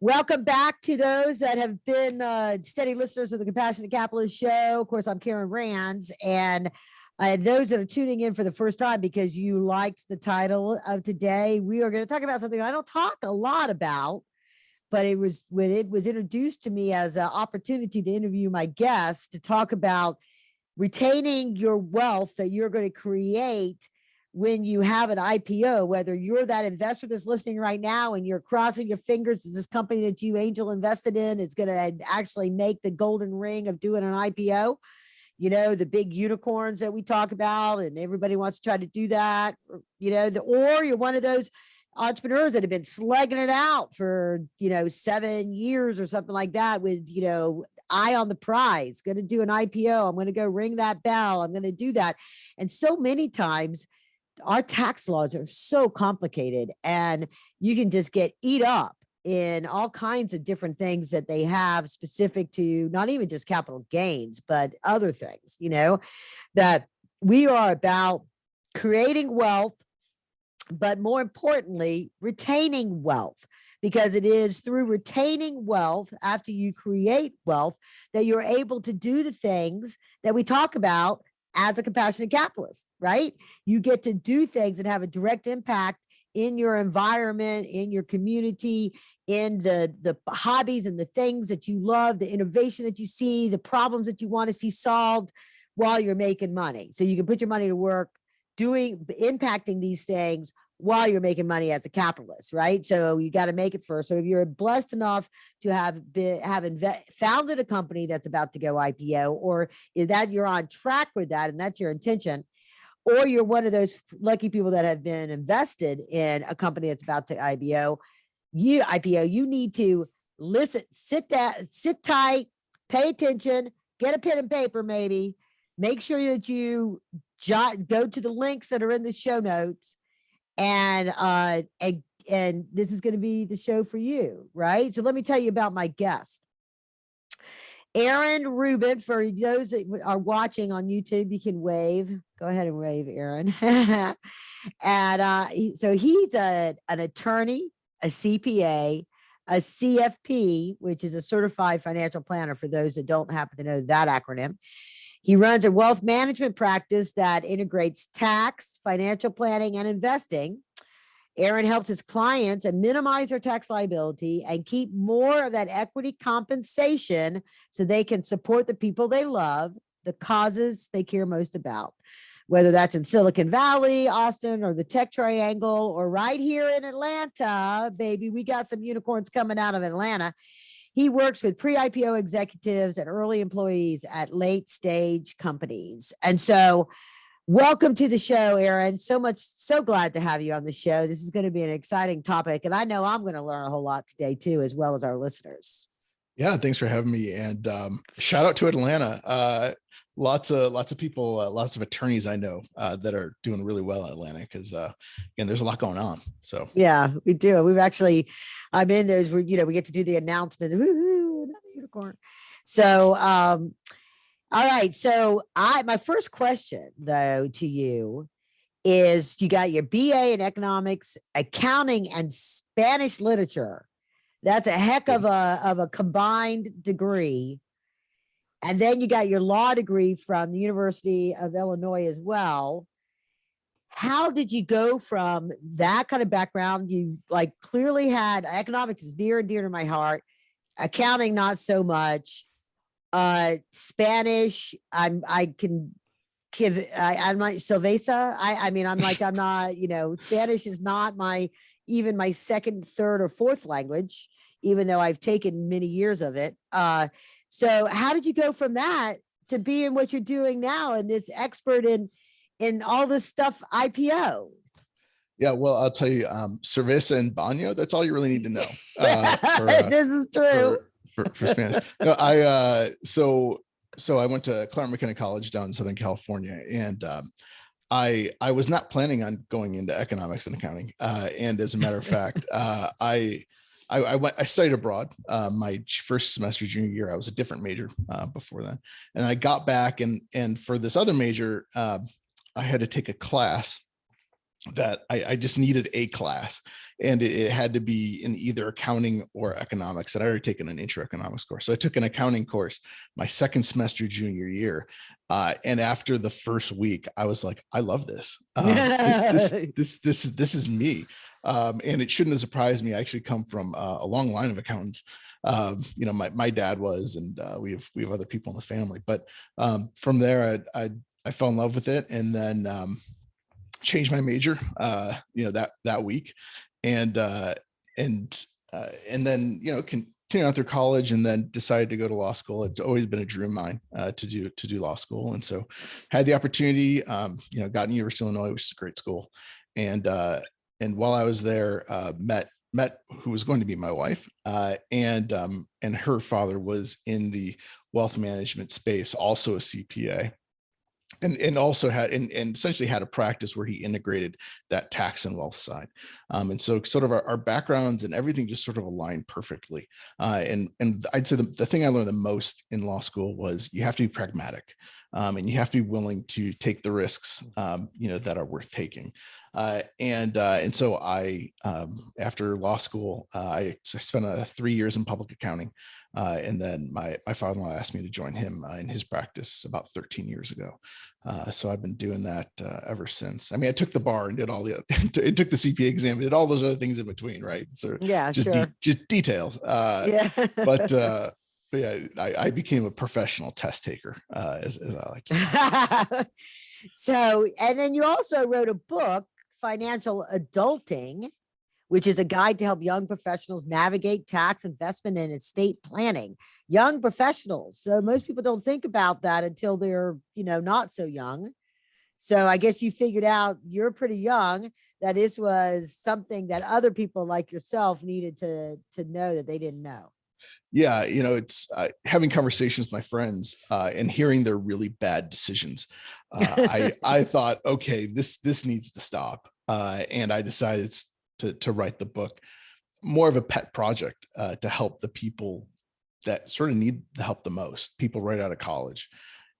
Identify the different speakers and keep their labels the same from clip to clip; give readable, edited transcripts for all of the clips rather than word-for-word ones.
Speaker 1: Welcome back to those that have been steady listeners of the Compassionate Capitalist Show. Of course, I'm Karen Rands, and those that are tuning in for the first time because you liked the title of today, we are going to talk about something I don't talk a lot about, but it was when it was introduced to me as an opportunity to interview my guests to talk about retaining your wealth that you're going to create when you have an IPO, whether you're that investor that's listening right now and you're crossing your fingers as this company that you angel invested in is going to actually make the golden ring of doing an IPO, you know, the big unicorns that we talk about, and everybody wants to try to do that, you know, or you're one of those entrepreneurs that have been slugging it out for, 7 years or something like that with, eye on the prize, going to do an IPO. I'm going to go ring that bell. I'm going to do that. And so many times, our tax laws are so complicated and you can just get eat up in all kinds of different things that they have specific to not even just capital gains, but other things, that we are about creating wealth, but more importantly, retaining wealth, because it is through retaining wealth after you create wealth that you're able to do the things that we talk about as a compassionate capitalist, right? You get to do things that have a direct impact in your environment, in your community, in the hobbies and the things that you love, the innovation that you see, the problems that you want to see solved while you're making money. So you can put your money to work impacting these things while you're making money as a capitalist, right? So you got to make it first. So if you're blessed enough to have founded a company that's about to go IPO, or is that you're on track with that and that's your intention, or you're one of those lucky people that have been invested in a company that's about to IPO, you need to listen, sit tight, pay attention, get a pen and paper, maybe make sure that you go to the links that are in the show notes. And this is going to be the show for you, right? So let me tell you about my guest. Aaron Rubin, for those that are watching on YouTube, you can wave. Go ahead and wave, Aaron. And so he's an attorney, a CPA, a CFP, which is a certified financial planner for those that don't happen to know that acronym. He runs a wealth management practice that integrates tax, financial planning, and investing. Aaron helps his clients and minimize their tax liability and keep more of that equity compensation so they can support the people they love, the causes they care most about, whether that's in Silicon Valley, Austin, or the Tech Triangle, or right here in Atlanta, baby. We got some unicorns coming out of Atlanta. He works with pre-IPO executives and early employees at late stage companies. And so welcome to the show, Aaron. So glad to have you on the show. This is going to be an exciting topic. And I know I'm going to learn a whole lot today too, as well as our listeners.
Speaker 2: Yeah, thanks for having me. And shout out to Atlanta. Lots of people, lots of attorneys I know that are doing really well in Atlanta because again, there's a lot going on. So
Speaker 1: yeah, we do. I'm in those where we get to do the announcement. Woo-hoo, another unicorn. So all right. So my first question though to you is, you got your BA in economics, accounting, and Spanish literature. That's a heck of a combined degree. And then you got your law degree from the University of Illinois as well. How did you go from that kind of background? You clearly had economics is near and dear to my heart. Accounting, not so much. Spanish, I'm not Silvesa. I'm not, Spanish is not my second, third, or fourth language, even though I've taken many years of it. So how did you go from that to being what you're doing now and this expert in all this stuff IPO?
Speaker 2: Yeah, well, I'll tell you, cerveza and baño, that's all you really need to know.
Speaker 1: This is true.
Speaker 2: For Spanish. No, so I went to Claremont McKenna College down in Southern California, and I was not planning on going into economics and accounting. And as a matter of fact, I studied abroad. My first semester junior year, I was a different major before then. And I got back and for this other major, I had to take a class that I just needed a class, and it had to be in either accounting or economics. And I already taken an intro economics course. So I took an accounting course my second semester junior year. And after the first week, I was like, I love this. This is me. And it shouldn't have surprised me. I actually come from a long line of accountants. My dad was, and we have other people in the family. But from there, I fell in love with it, and then changed my major, that week, and then continue on through college, and then decided to go to law school. It's always been a dream of mine to do law school, and so had the opportunity. Got in University of Illinois, which is a great school, and while I was there, met who was going to be my wife, and her father was in the wealth management space, also a CPA. And also had and essentially had a practice where he integrated that tax and wealth side. And so sort of our backgrounds and everything just sort of aligned perfectly. And I'd say the thing I learned the most in law school was you have to be pragmatic, and you have to be willing to take the risks, that are worth taking. And so I, after law school, I spent 3 years in public accounting. And then my father-in-law asked me to join him in his practice about 13 years ago. So I've been doing that ever since. I mean, I took the bar and did all the, it took the CPA exam, did all those other things in between, right? So
Speaker 1: Yeah,
Speaker 2: just
Speaker 1: sure.
Speaker 2: just details.
Speaker 1: Yeah.
Speaker 2: But yeah, I became a professional test taker, as I like to say.
Speaker 1: So, and then you also wrote a book, Financial Adulting, which is a guide to help young professionals navigate tax, investment, and estate planning. Young professionals. So most people don't think about that until they're, not so young. So I guess you figured out, you're pretty young, that this was something that other people like yourself needed to know that they didn't know.
Speaker 2: Yeah, it's having conversations with my friends and hearing their really bad decisions. I thought, okay, this needs to stop, and I decided to write the book, more of a pet project to help the people that sort of need the help the most, people right out of college,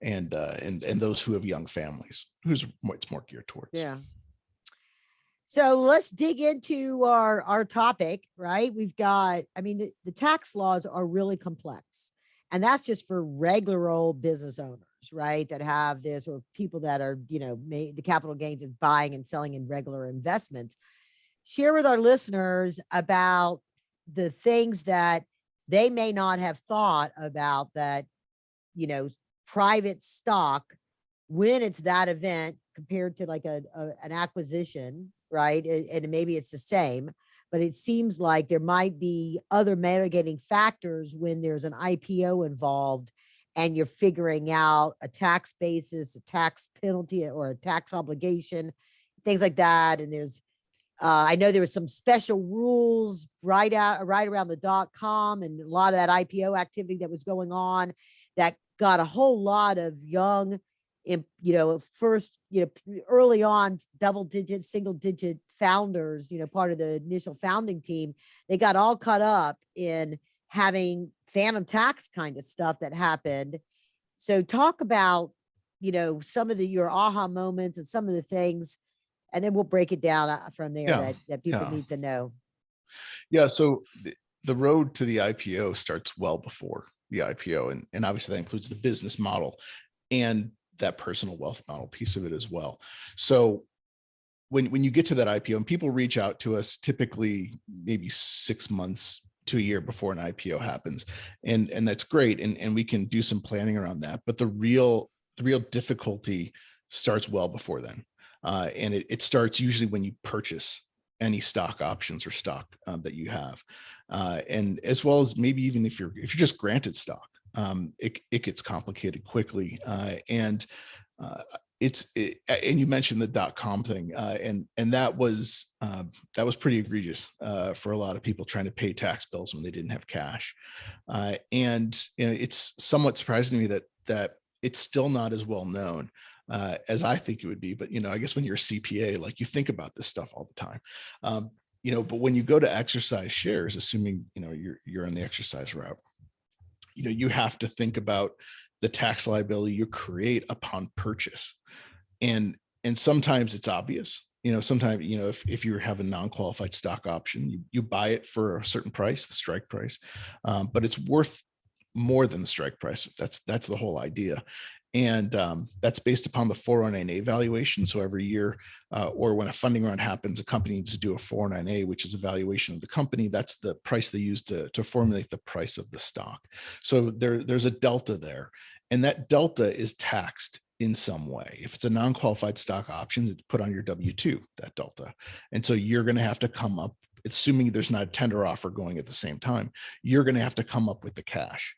Speaker 2: and those who have young families, it's more geared towards.
Speaker 1: Yeah. So let's dig into our topic, right? We've got, the tax laws are really complex, and that's just for regular old business owners, right? That have this, or people that are, the capital gains of buying and selling in regular investments. Share with our listeners about the things that they may not have thought about, that, private stock, when it's that event compared to like an acquisition, right? And maybe it's the same, but it seems like there might be other mitigating factors when there's an IPO involved and you're figuring out a tax basis, a tax penalty, or a tax obligation, things like that. And there's, I know there was some special rules right around the .com, and a lot of that IPO activity that was going on that got a whole lot of young, first, early on, single digit founders, part of the initial founding team. They got all caught up in having phantom tax kind of stuff that happened. So talk about, some of your aha moments and some of the things, and then we'll break it down from there, that people need to know.
Speaker 2: Yeah. So the road to the IPO starts well before the IPO. And obviously that includes the business model and that personal wealth model piece of it as well. So when you get to that IPO, and people reach out to us typically maybe 6 months to a year before an IPO happens, and that's great. And we can do some planning around that. But the real difficulty starts well before then. And it starts usually when you purchase any stock options or stock that you have, and as well as maybe even if you're just granted stock, it gets complicated quickly. And you mentioned the .com thing, and that was pretty egregious for a lot of people trying to pay tax bills when they didn't have cash. And it's somewhat surprising to me that it's still not as well known as I think it would be. But, I guess when you're a CPA, like, you think about this stuff all the time. But when you go to exercise shares, assuming, you're on the exercise route, you have to think about the tax liability you create upon purchase. And sometimes it's obvious, sometimes, if you have a non-qualified stock option, you buy it for a certain price, the strike price, but it's worth more than the strike price. That's the whole idea. And that's based upon the 409A valuation. So every year, or when a funding round happens, a company needs to do a 409A, which is a valuation of the company. That's the price they use to formulate the price of the stock. So there's a delta there. And that delta is taxed in some way. If it's a non-qualified stock options, it's put on your W-2, that delta. And so you're going to have to come up, assuming there's not a tender offer going at the same time, you're going to have to come up with the cash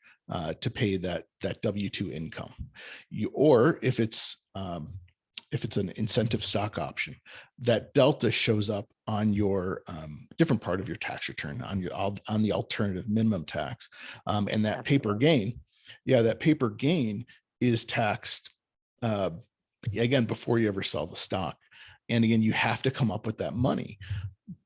Speaker 2: to pay that W-2 income. Or if it's an incentive stock option, that delta shows up on your different part of your tax return, on the alternative minimum tax, and that paper gain. Yeah, that paper gain is taxed again before you ever sell the stock. And again, you have to come up with that money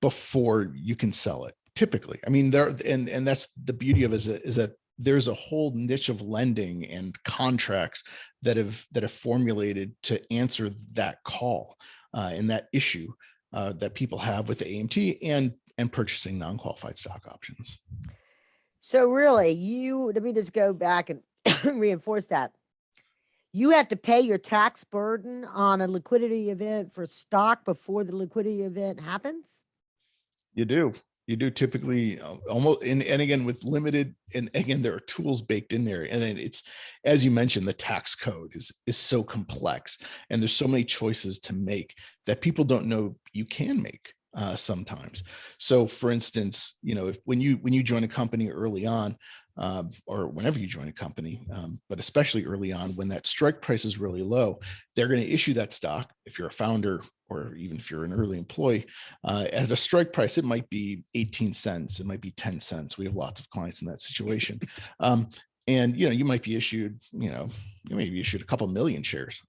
Speaker 2: before you can sell it. Typically, I mean, and that's the beauty of it, is that there's a whole niche of lending and contracts that have formulated to answer that call and that issue that people have with the AMT and purchasing non-qualified stock options.
Speaker 1: So really, let me just go back and reinforce that. You have to pay your tax burden on a liquidity event for stock before the liquidity event happens?
Speaker 2: You do. You do typically almost, and again, with limited, and again, there are tools baked in there. And then it's, as you mentioned, the tax code is so complex, and there's so many choices to make that people don't know you can make sometimes. So for instance, when you join a company early on, or whenever you join a company, but especially early on, when that strike price is really low, they're going to issue that stock. If you're a founder, or even if you're an early employee, at a strike price, it might be 18 cents, it might be 10 cents. We have lots of clients in that situation. And you might be issued, a couple million shares.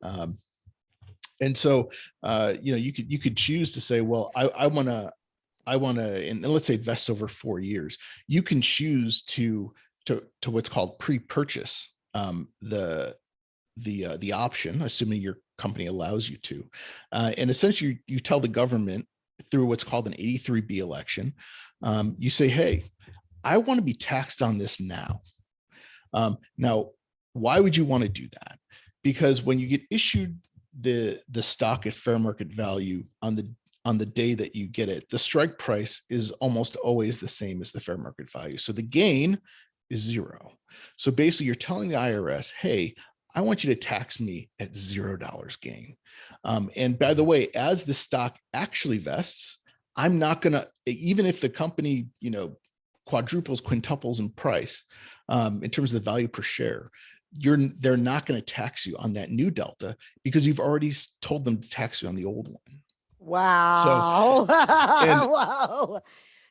Speaker 2: And so, you could choose to say, well, I want to, and let's say it vests over 4 years. You can choose to what's called pre-purchase the option, assuming your company allows you to, and essentially you tell the government through what's called an 83B election. You say, hey, I want to be taxed on this now. Now, why would you want to do that? Because when you get issued the stock at fair market value on the day that you get it, the strike price is almost always the same as the fair market value. So the gain is zero. So basically you're telling the IRS, hey, I want you to tax me at $0 gain. And by the way, as the stock actually vests, I'm not going to, even if the company, quadruples, quintuples in price, in terms of the value per share, they're not going to tax you on that new delta because you've already told them to tax you on the old one.
Speaker 1: Wow.
Speaker 2: So, and,
Speaker 1: wow.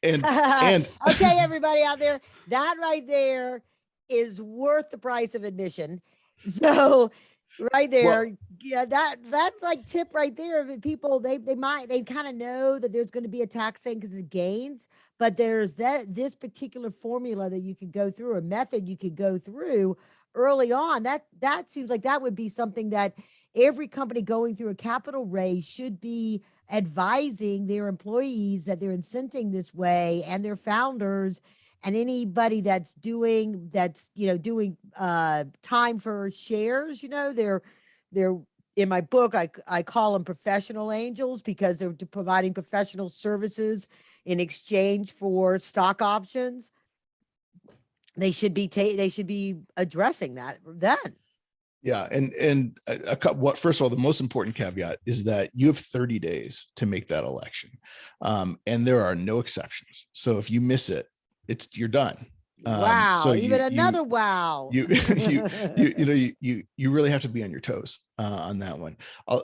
Speaker 2: And
Speaker 1: okay, everybody out there, that right there is worth the price of admission. So right there, well, yeah, that's like tip right there. People, they kind of know that there's going to be a tax thing because of gains, but there's this particular formula that you could go through, a method you could go through early on. That seems like that would be something that every company going through a capital raise should be advising their employees, that they're incenting this way, and their founders and anybody that's doing time for shares. They're in my book, I call them professional angels because they're providing professional services in exchange for stock options. They should be addressing that then.
Speaker 2: Yeah. And first of all, the most important caveat is that you have 30 days to make that election. And there are no exceptions. So if you miss it, you're done.
Speaker 1: Wow.
Speaker 2: So
Speaker 1: another wow.
Speaker 2: You really have to be on your toes on that one.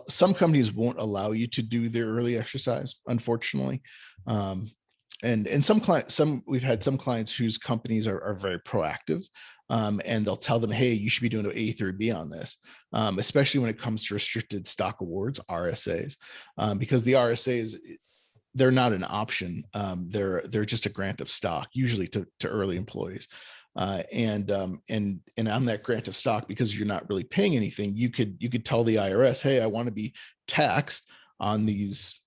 Speaker 2: Some companies won't allow you to do their early exercise, unfortunately. And we've had some clients whose companies are very proactive, and they'll tell them, hey, you should be doing an A3B on this, especially when it comes to restricted stock awards, RSAs, because the RSAs, they're not an option. They're just a grant of stock, usually to early employees. And on that grant of stock, because you're not really paying anything, you could tell the IRS, hey, I want to be taxed on these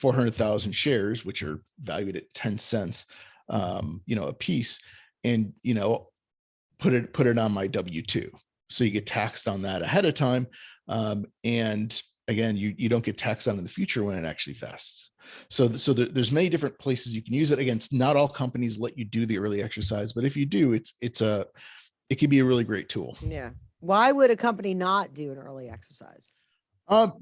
Speaker 2: 400,000 shares, which are valued at 10 cents, a piece, and, put it on my W-2. So you get taxed on that ahead of time. And again, you don't get taxed on in the future when it actually vests. So there's many different places you can use it. Again, not all companies let you do the early exercise, but if you do, it can be a really great tool.
Speaker 1: Yeah. Why would a company not do an early exercise?
Speaker 2: I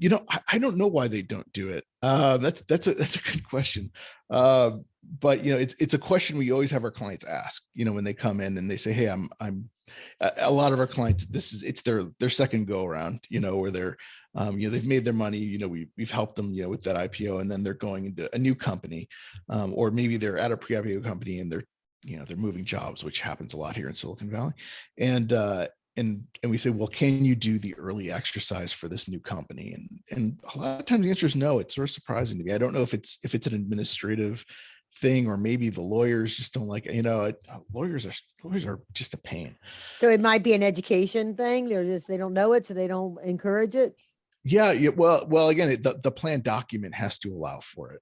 Speaker 2: don't know why they don't do it. That's a good question. But it's a question we always have our clients ask, when they come in and they say, hey, I'm a lot of our clients, it's their second go around, where they're, they've made their money, we've helped them, with that IPO, and then they're going into a new company, or maybe they're at a pre-IPO company and they're moving jobs, which happens a lot here in Silicon Valley. And we say, well, can you do the early exercise for this new company? And a lot of times the answer is no. It's sort of surprising to me. I don't know if it's an administrative thing, or maybe the lawyers just don't like it. Lawyers are just a pain.
Speaker 1: So it might be an education thing. They don't know it, so they don't encourage it.
Speaker 2: Yeah. Well, again, the plan document has to allow for it.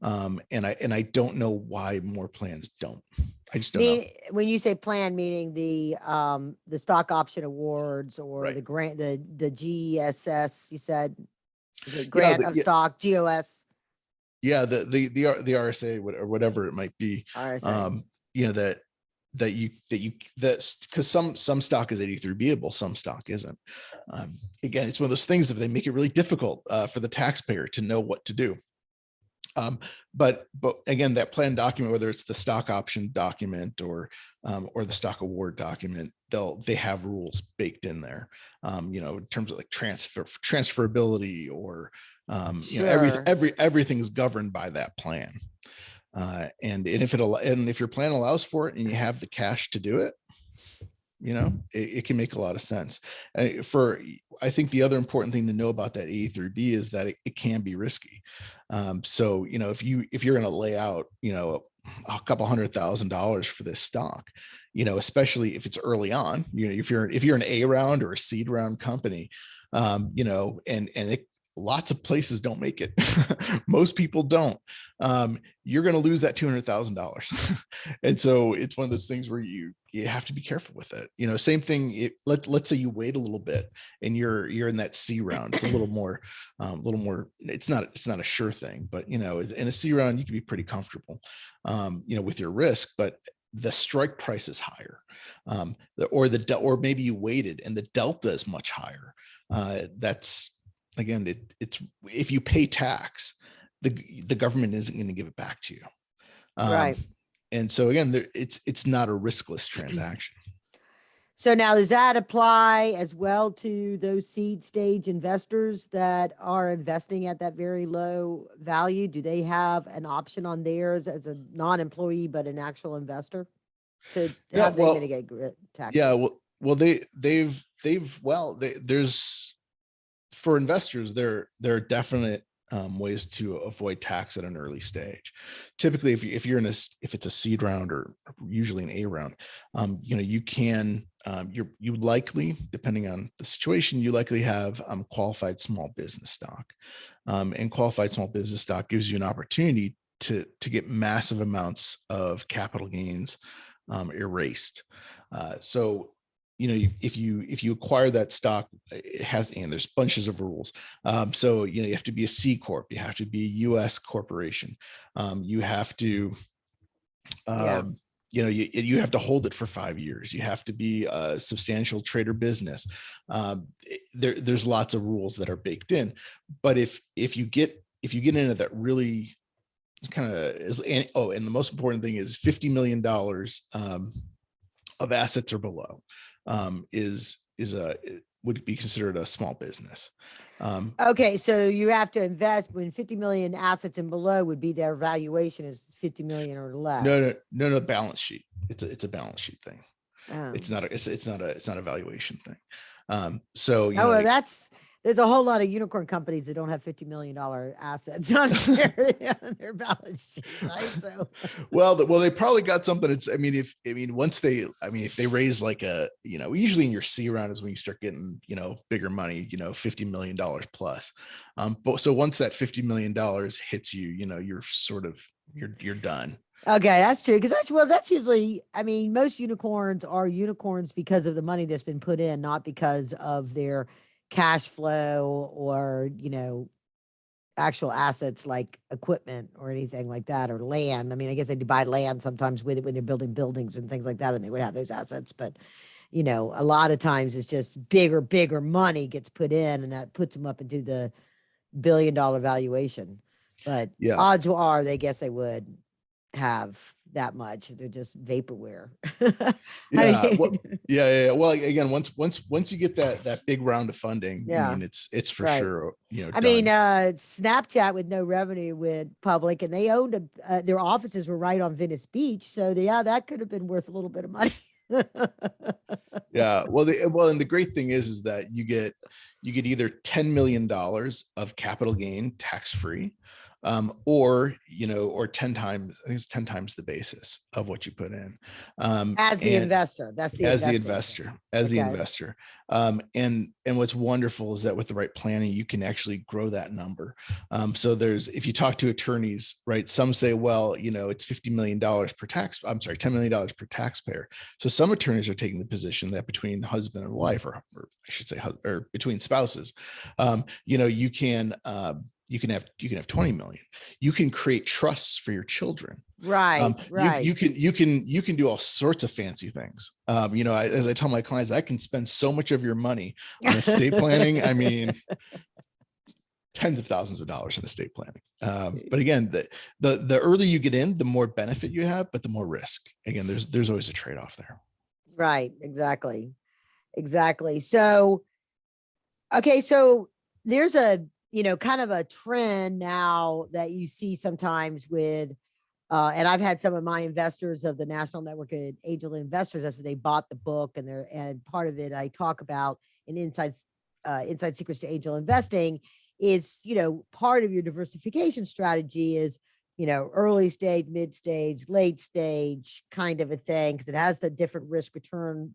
Speaker 2: And I don't know why more plans don't. I just don't know.
Speaker 1: When you say plan, meaning the stock option awards, or
Speaker 2: Right.
Speaker 1: the grant, the GSS, you said, is it grant of stock, GOS?
Speaker 2: Yeah, the RSA, or whatever it might be.
Speaker 1: RSA.
Speaker 2: Because some stock is 83Bable, some stock isn't. Again, it's one of those things that they make it really difficult for the taxpayer to know what to do. But again, that plan document, whether it's the stock option document or the stock award document, they have rules baked in there, in terms of like transferability, or
Speaker 1: Sure.
Speaker 2: everything's governed by that plan. And if your plan allows for it and you have the cash to do it, it can make a lot of sense. I think the other important thing to know about that 83B is that it can be risky. So, if you're going to lay out, a couple $100,000 for this stock, especially if it's early on, if you're an A round or a seed round company, lots of places don't make it. Most people don't. You're going to lose that $200,000. And so it's one of those things where you have to be careful with it. Same thing. Let's say you wait a little bit and you're in that C round. It's a little more, it's not a sure thing, but in a C round, you can be pretty comfortable, with your risk, but the strike price is higher, or maybe you waited and the delta is much higher. Again, it's if you pay tax, the government isn't going to give it back to you.
Speaker 1: Right.
Speaker 2: And so again, it's not a riskless transaction.
Speaker 1: So now, does that apply as well to those seed stage investors that are investing at that very low value? Do they have an option on theirs as a non-employee, but an actual investor to have they mitigate taxes?
Speaker 2: Yeah. Well, there's, for investors, there are definite ways to avoid tax at an early stage. Typically, if it's a seed round, or usually an A round, you can, you likely, depending on the situation, you likely have qualified small business stock, and qualified small business stock gives you an opportunity to get massive amounts of capital gains erased. So if you acquire that stock, it has, and there's bunches of rules. So, you have to be a C corp, you have to be a US corporation. You have to, you have to hold it for 5 years. You have to be a substantial trader business. There's lots of rules that are baked in, but if you get into that really kind of and the most important thing is $50 million of assets or below, would be considered a small business.
Speaker 1: Okay, so you have to invest when 50 million assets and below would be their valuation is 50 million or less.
Speaker 2: No, balance sheet. It's a balance sheet thing.
Speaker 1: Oh.
Speaker 2: It's not a valuation thing. So
Speaker 1: well, that's there's a whole lot of unicorn companies that don't have $50 million assets on their balance sheet, right? So,
Speaker 2: well, they probably got something. Once if they raise like usually in your C round is when you start getting, bigger money, $50 million plus. But so once that $50 million hits you, you're sort of, you're done.
Speaker 1: okay, that's true. Because that's usually, most unicorns are unicorns because of the money that's been put in, not because of their cash flow or, actual assets like equipment or anything like that, or land. I guess they do buy land sometimes with it when they're building buildings and things like that, and they would have those assets. But, a lot of times it's just bigger money gets put in, and that puts them up into the billion-dollar valuation. But
Speaker 2: Yeah.
Speaker 1: odds are they guess they would have that much. They're just vaporware.
Speaker 2: Yeah. Well, again, once you get that big round of funding,
Speaker 1: Yeah.
Speaker 2: it's for
Speaker 1: Right.
Speaker 2: sure, done.
Speaker 1: Snapchat with no revenue went public, and they owned their offices were right on Venice Beach. So that could have been worth a little bit of money.
Speaker 2: Yeah. Well, and the great thing is that you get either $10 million of capital gain tax-free, or 10 times, I think it's 10 times the basis of what you put in.
Speaker 1: As the investor,
Speaker 2: as the investor. And what's wonderful is that with the right planning, you can actually grow that number. So if you talk to attorneys, right, some say, well, it's $50 million per $10 million per taxpayer. So some attorneys are taking the position that between husband and wife, or I should say, or between spouses, you can have 20 million. You can create trusts for your children.
Speaker 1: Right. Right.
Speaker 2: You can do all sorts of fancy things. As I tell my clients, I can spend so much of your money on estate planning. Tens of thousands of dollars in estate planning. But again, the earlier you get in, the more benefit you have, but the more risk. Again, there's always a trade-off there.
Speaker 1: Right. Exactly. So, okay. So there's a, kind of a trend now that you see sometimes with, and I've had some of my investors of the National Network of Angel Investors, after they bought the book, and part of it I talk about in Inside Secrets to Angel Investing is, part of your diversification strategy is, early stage, mid stage, late stage kind of a thing, because it has the different risk return,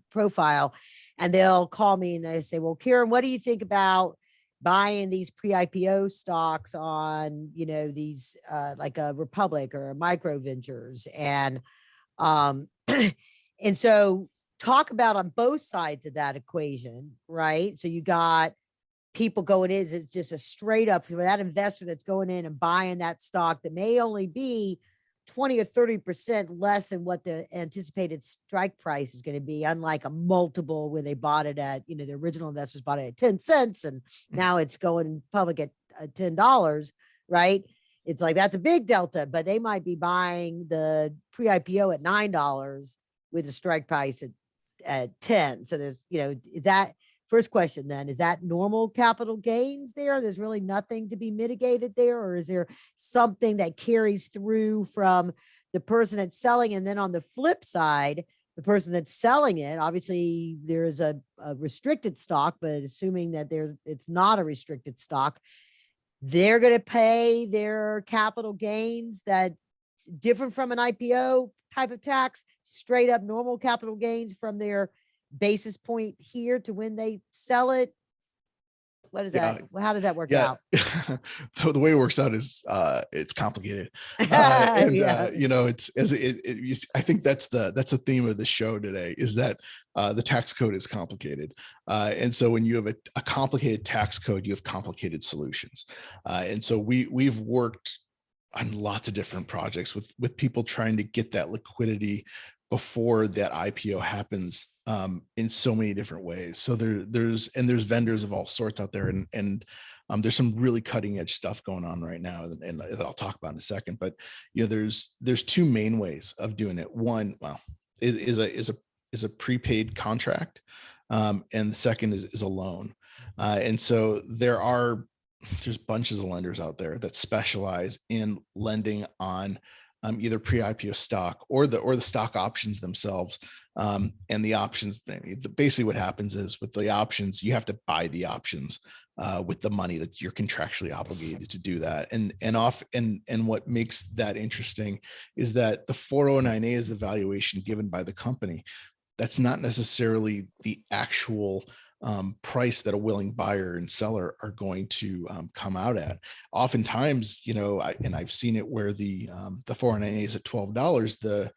Speaker 1: profile. And they'll call me and they say, well, Karen, what do you think about buying these pre-IPO stocks on, these like a Republic or a Micro Ventures? And and so talk about on both sides of that equation, right? So you got people going in, it's just a straight up for that investor that's going in and buying that stock that may only be 20 or 30% less than what the anticipated strike price is going to be, unlike a multiple where they bought it at, the original investors bought it at 10 cents and now it's going public at $10, right? It's like, that's a big delta, but they might be buying the pre-IPO at $9 with the strike price at 10. So there's, is that, first question then, is that normal capital gains there? There's really nothing to be mitigated there? Or is there something that carries through from the person that's selling? And then on the flip side, the person that's selling it, obviously there is a restricted stock, but assuming that it's not a restricted stock, they're going to pay their capital gains that different from an IPO type of tax, straight up normal capital gains from their basis point here to when they sell it. What is that? How does that work out?
Speaker 2: So the way it works out is it's complicated.
Speaker 1: Yeah.
Speaker 2: I think that's the theme of the show today, is that the tax code is complicated. And so when you have a complicated tax code, you have complicated solutions. And so we've worked on lots of different projects with people trying to get that liquidity before that IPO happens, in so many different ways. So there's vendors of all sorts out there, and there's some really cutting edge stuff going on right now, and that I'll talk about in a second. But there's two main ways of doing it. One, is a prepaid contract, and the second is a loan. And so there's bunches of lenders out there that specialize in lending on either pre-IPO stock or the stock options themselves. And the options thing, basically what happens is with the options, you have to buy the options with the money that you're contractually obligated to do that. And what makes that interesting is that the 409A is the valuation given by the company. That's not necessarily the actual price that a willing buyer and seller are going to come out at. Oftentimes, and I've seen it where the 409A is at $12, the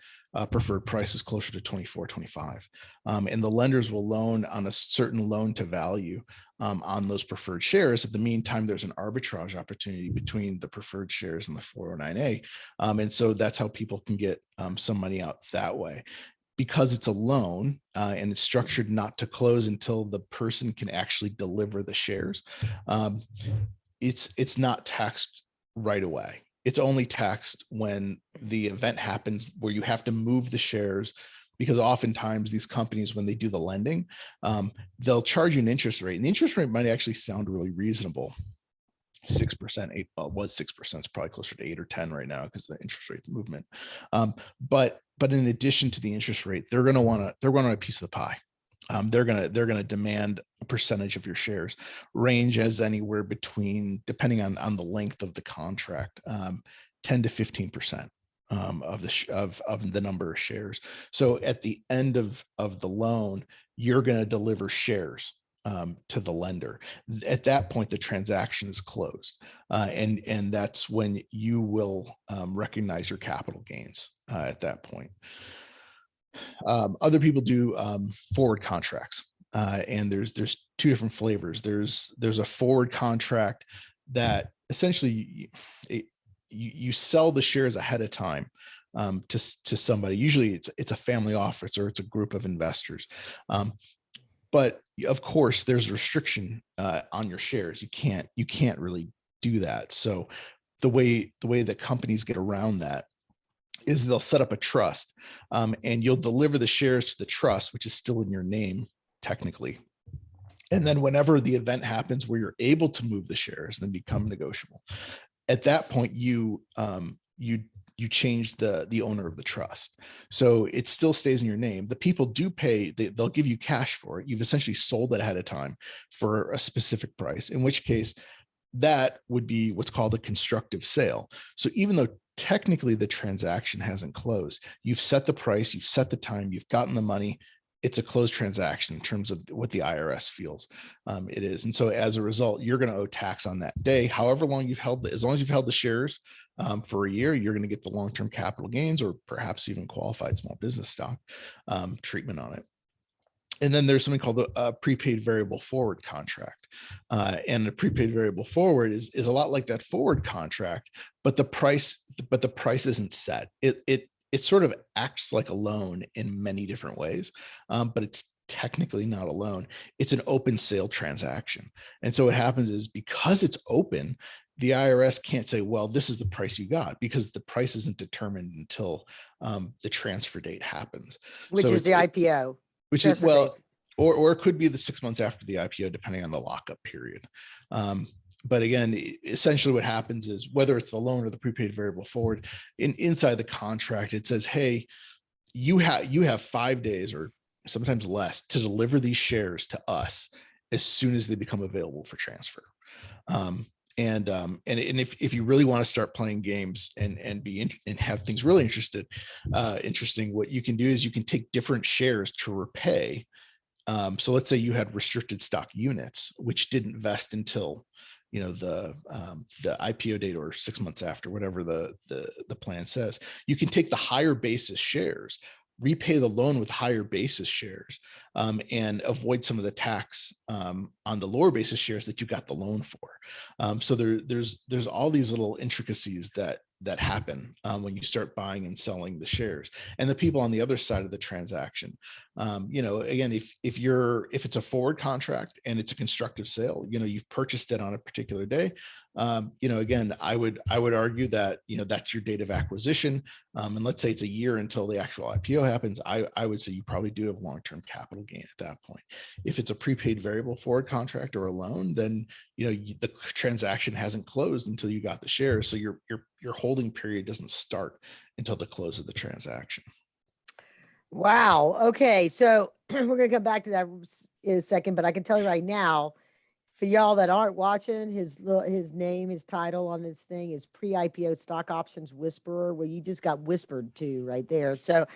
Speaker 2: preferred price is closer to 24, 25. And the lenders will loan on a certain loan to value on those preferred shares. At the meantime, there's an arbitrage opportunity between the preferred shares and the 409A. And so that's how people can get some money out that way. Because it's a loan and it's structured not to close until the person can actually deliver the shares, it's not taxed right away. It's only taxed when the event happens where you have to move the shares, because oftentimes these companies, when they do the lending, they'll charge you an interest rate, and the interest rate might actually sound really reasonable. 6%, was 6%. It's probably closer to 8 or 10 right now because of the interest rate movement. But in addition to the interest rate, they're going to want a piece of the pie. They're going to demand a percentage of your shares, range as anywhere between, depending on the length of the contract, 10 to 15% of the number of shares. So at the end of the loan, you're going to deliver shares to the lender. At that point, the transaction is closed, and that's when you will recognize your capital gains at that point. Other people do forward contracts, and there's two different flavors. There's a forward contract that essentially you sell the shares ahead of time to somebody. Usually it's a family office or it's a group of investors. But of course, there's a restriction on your shares. You can't really do that. So the way that companies get around that is they'll set up a trust, and you'll deliver the shares to the trust, which is still in your name technically. And then whenever the event happens where you're able to move the shares, then become negotiable. At that point, you change the owner of the trust. So it still stays in your name. The people do pay, they'll give you cash for it. You've essentially sold it ahead of time for a specific price, in which case that would be what's called a constructive sale. So even though technically the transaction hasn't closed, you've set the price, you've set the time, you've gotten the money. It's a closed transaction in terms of what the IRS feels it is. And so as a result, you're going to owe tax on that day. However long you've held as long as you've held the shares for a year, you're going to get the long-term capital gains, or perhaps even qualified small business stock treatment on it. And then there's something called a prepaid variable forward contract. And the prepaid variable forward is a lot like that forward contract, but the price isn't set. It sort of acts like a loan in many different ways, but it's technically not a loan. It's an open sale transaction. And so what happens is, because it's open, the IRS can't say, well, this is the price you got, because the price isn't determined until the transfer date happens.
Speaker 1: Which is the IPO.
Speaker 2: Which is, well, or it could be the 6 months after the IPO, depending on the lockup period. But again, essentially what happens is, whether it's the loan or the prepaid variable forward, inside the contract, it says, hey, you have 5 days or sometimes less to deliver these shares to us as soon as they become available for transfer. And if you really want to start playing games and have things really interesting, what you can do is you can take different shares to repay. So let's say you had restricted stock units, which didn't vest until the IPO date or 6 months after, whatever the plan says. You can take the higher basis shares, repay the loan with higher basis shares, and avoid some of the tax on the lower basis shares that you got the loan for. So there's all these little intricacies that happen when you start buying and selling the shares. And the people on the other side of the transaction, again, if it's a forward contract and it's a constructive sale, you've purchased it on a particular day, Again, I would argue that, that's your date of acquisition. And let's say it's a year until the actual IPO happens. I would say you probably do have long-term capital gain at that point. If it's a prepaid variable forward contract or a loan, then, the transaction hasn't closed until you got the shares. So your holding period doesn't start until the close of the transaction.
Speaker 1: Wow. Okay. So we're going to come back to that in a second, but I can tell you right now, for y'all that aren't watching, his name, his title on this thing is pre-IPO Stock Options Whisperer. Well, you just got whispered to right there. So,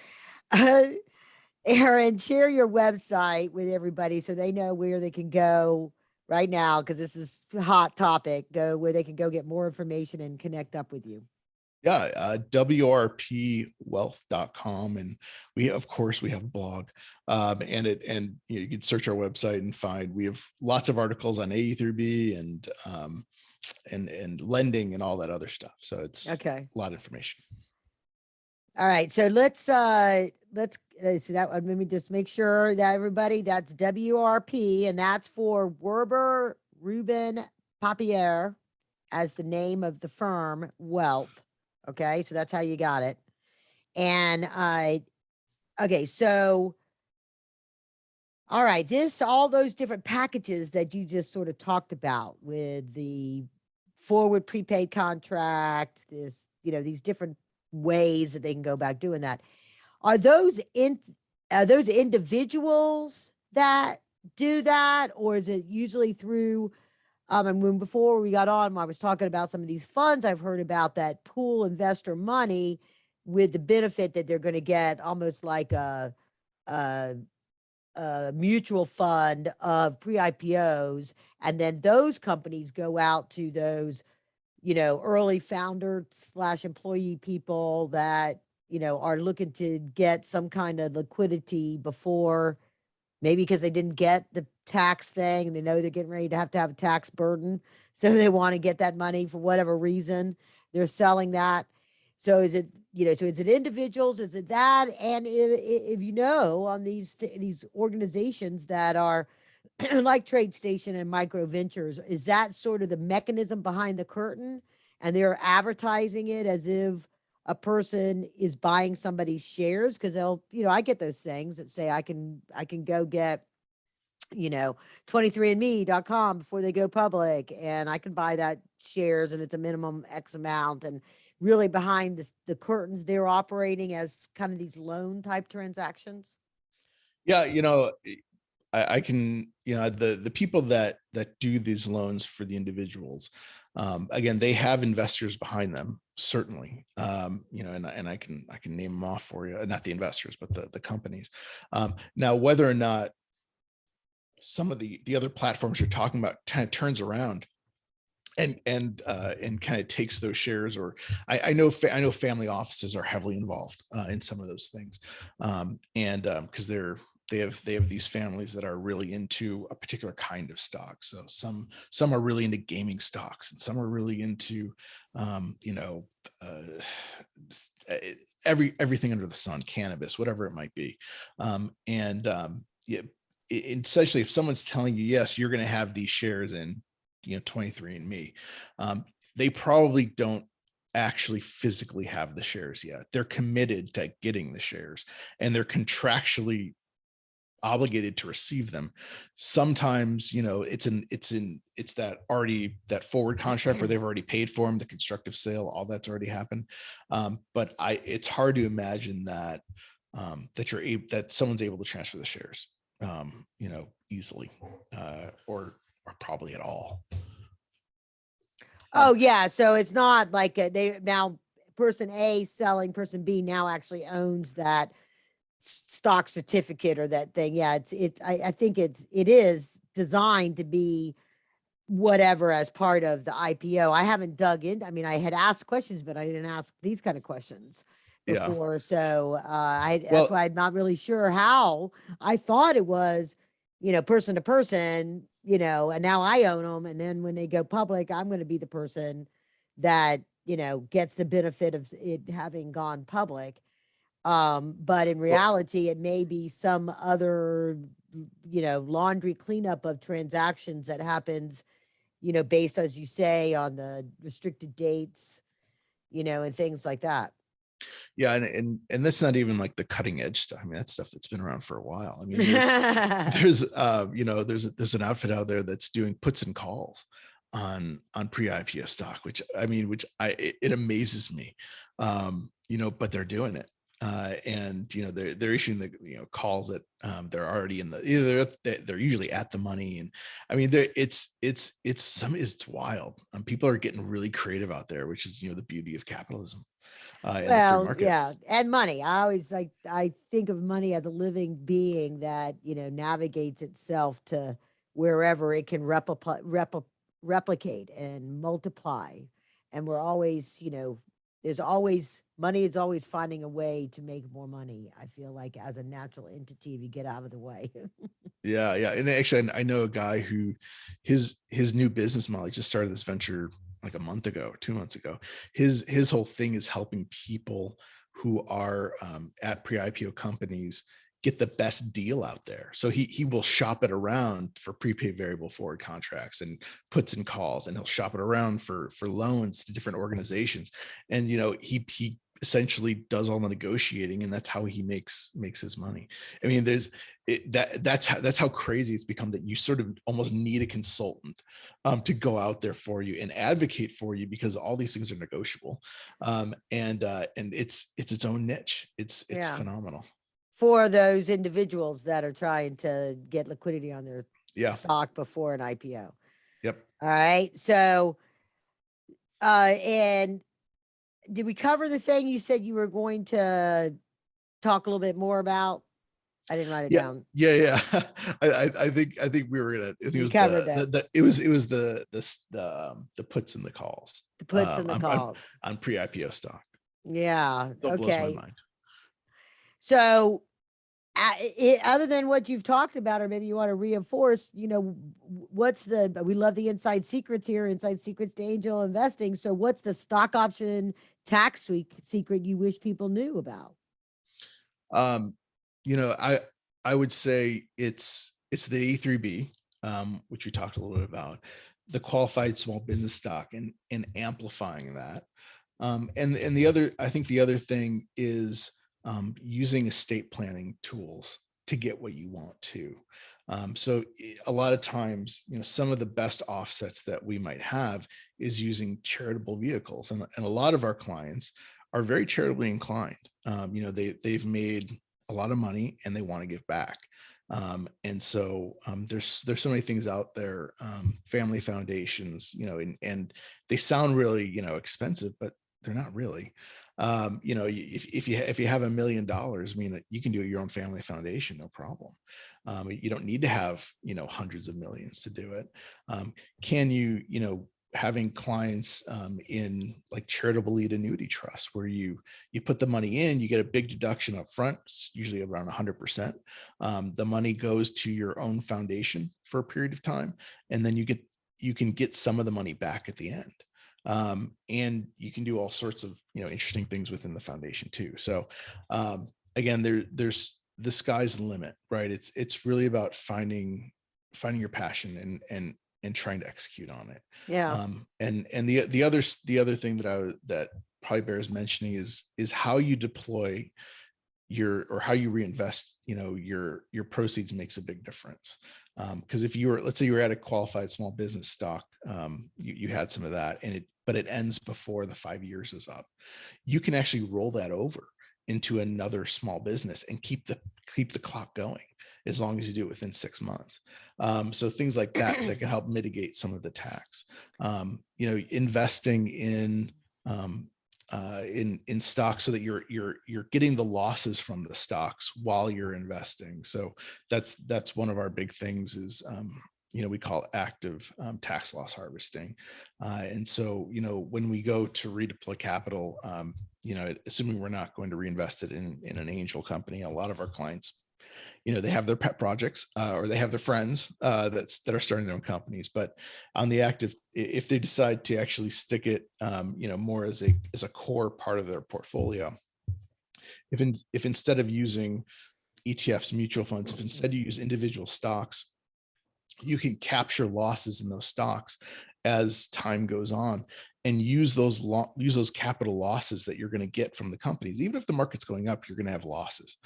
Speaker 1: Aaron, share your website with everybody so they know where they can go right now, because this is a hot topic. Go where they can go get more information and connect up with you.
Speaker 2: Yeah, WRPwealth.com. And of course, we have a blog, and you can search our website and find, we have lots of articles on A through B and lending and all that other stuff. So it's
Speaker 1: okay.
Speaker 2: A lot of information.
Speaker 1: All right. So let's see that. Let me just make sure that everybody, that's WRP, and that's for Werba, Rubin, Papier as the name of the firm, Wealth. Okay, so that's how you got it. And okay, so all right, all those different packages that you just sort of talked about with the forward prepaid contract, these different ways that they can go about doing that. Are those individuals that do that, or is it usually through and when before we got on, I was talking about some of these funds I've heard about that pool investor money with the benefit that they're going to get almost like a mutual fund of pre-IPOs. And then those companies go out to those, early founder / employee people that, are looking to get some kind of liquidity before, maybe because they didn't get the tax thing and they know they're getting ready to have a tax burden. So they want to get that money for whatever reason. They're selling that. So is it, so is it individuals? Is it that? And if on these organizations that are like TradeStation and Micro Ventures, is that sort of the mechanism behind the curtain? And they're advertising it as if a person is buying somebody's shares, because they'll, I get those things that say I can go get, 23andme.com before they go public, and I can buy that shares and it's a minimum X amount. And really behind the curtains, they're operating as kind of these loan type transactions.
Speaker 2: Yeah, I can, the people that do these loans for the individuals, again, they have investors behind them, certainly. And I can name them off for you, not the investors, but the companies. Now, whether or not some of the other platforms you're talking about kind of turns around and kind of takes those shares, or I know family offices are heavily involved in some of those things, because they have these families that are really into a particular kind of stock. So some are really into gaming stocks, and some are really into everything under the sun, cannabis, whatever it might be. Essentially, if someone's telling you, yes, you're going to have these shares in 23andMe, they probably don't actually physically have the shares yet. They're committed to getting the shares, and they're contractually obligated to receive them. Sometimes, it's that forward contract where they've already paid for them, the constructive sale, all that's already happened. But it's hard to imagine that that someone's able to transfer the shares, easily, or probably at all.
Speaker 1: Oh yeah. So it's not like they now person A selling, person B now actually owns that stock certificate or that thing. Yeah. I think it is designed to be whatever as part of the IPO. I haven't dug in. I mean, I had asked questions, but I didn't ask these kind of questions before. Yeah. So that's why I'm not really sure how. I thought it was, person to person, and now I own them. And then when they go public, I'm going to be the person that, gets the benefit of it having gone public. But in reality, it may be some other, laundry cleanup of transactions that happens based, as you say, on the restricted dates, and things like that.
Speaker 2: Yeah, and that's not even like the cutting edge stuff. I mean, that's stuff that's been around for a while. I mean, there's an outfit out there that's doing puts and calls on pre-IPO stock, which it amazes me. But they're doing it. And they're issuing the calls that they're already in the either they're usually at the money, and I mean it's wild. People are getting really creative out there, which is the beauty of capitalism. And the free
Speaker 1: Well,
Speaker 2: market.
Speaker 1: yeah, and money. I think of money as a living being that navigates itself to wherever it can replicate and multiply, and we're always there's always money is always finding a way to make more money. I feel like as a natural entity, if you get out of the way.
Speaker 2: Yeah, and actually I know a guy who his new business model, he just started this venture like a month ago, 2 months ago. His whole thing is helping people who are at pre-IPO companies get the best deal out there. So he will shop it around for prepaid variable forward contracts and puts and calls, and he'll shop it around for loans to different organizations. And he essentially does all the negotiating, and that's how he makes his money. I mean, that's how crazy it's become, that you sort of almost need a consultant to go out there for you and advocate for you, because all these things are negotiable. And it's its own niche. It's phenomenal
Speaker 1: for those individuals that are trying to get liquidity on their stock before an IPO.
Speaker 2: Yep.
Speaker 1: All right. So, and did we cover the thing you said you were going to talk a little bit more about? I didn't write it down.
Speaker 2: Yeah. I think we were gonna. I think it was the puts and the calls.
Speaker 1: The puts and the calls
Speaker 2: on pre-IPO stock.
Speaker 1: Yeah.
Speaker 2: That blows my mind.
Speaker 1: So, other than what you've talked about, or maybe you want to reinforce, we love the inside secrets here, inside secrets to angel investing. So what's the stock option tax secret you wish people knew about?
Speaker 2: I would say it's the A3B, which we talked a little bit about, the qualified small business stock, and amplifying that. And the other thing is using estate planning tools to get what you want to. So a lot of times, some of the best offsets that we might have is using charitable vehicles. And a lot of our clients are very charitably inclined. They've made a lot of money and they want to give back. And so there's so many things out there, family foundations, and they sound really, expensive, but they're not really. If you have $1 million, I mean, you can do your own family foundation, no problem. You don't need to have, hundreds of millions to do it. Can you, having clients in like charitable lead annuity trusts, where you put the money in, you get a big deduction up front, usually around 100%. The money goes to your own foundation for a period of time, and then you can get some of the money back at the end. And you can do all sorts of interesting things within the foundation too. So again, there's the sky's the limit, right? It's really about finding your passion and trying to execute on it.
Speaker 1: Yeah.
Speaker 2: And the other thing that probably bears mentioning is how you deploy or how you reinvest your proceeds makes a big difference. Because if let's say you were at a qualified small business stock, you had some of that, but it ends before the 5 years is up, you can actually roll that over into another small business and keep the clock going as long as you do it within 6 months. So things like that can help mitigate some of the tax. Investing in stocks so that you're getting the losses from the stocks while you're investing. So that's one of our big things is we call it active tax loss harvesting. And so when we go to redeploy capital, assuming we're not going to reinvest it in an angel company, a lot of our clients, they have their pet projects or they have their friends that are starting their own companies. But on the active, if they decide to actually stick it, more as a core part of their portfolio, if instead of using ETFs, mutual funds, if instead you use individual stocks you can capture losses in those stocks as time goes on, and use those capital losses that you're going to get from the companies. Even if the market's going up, you're going to have losses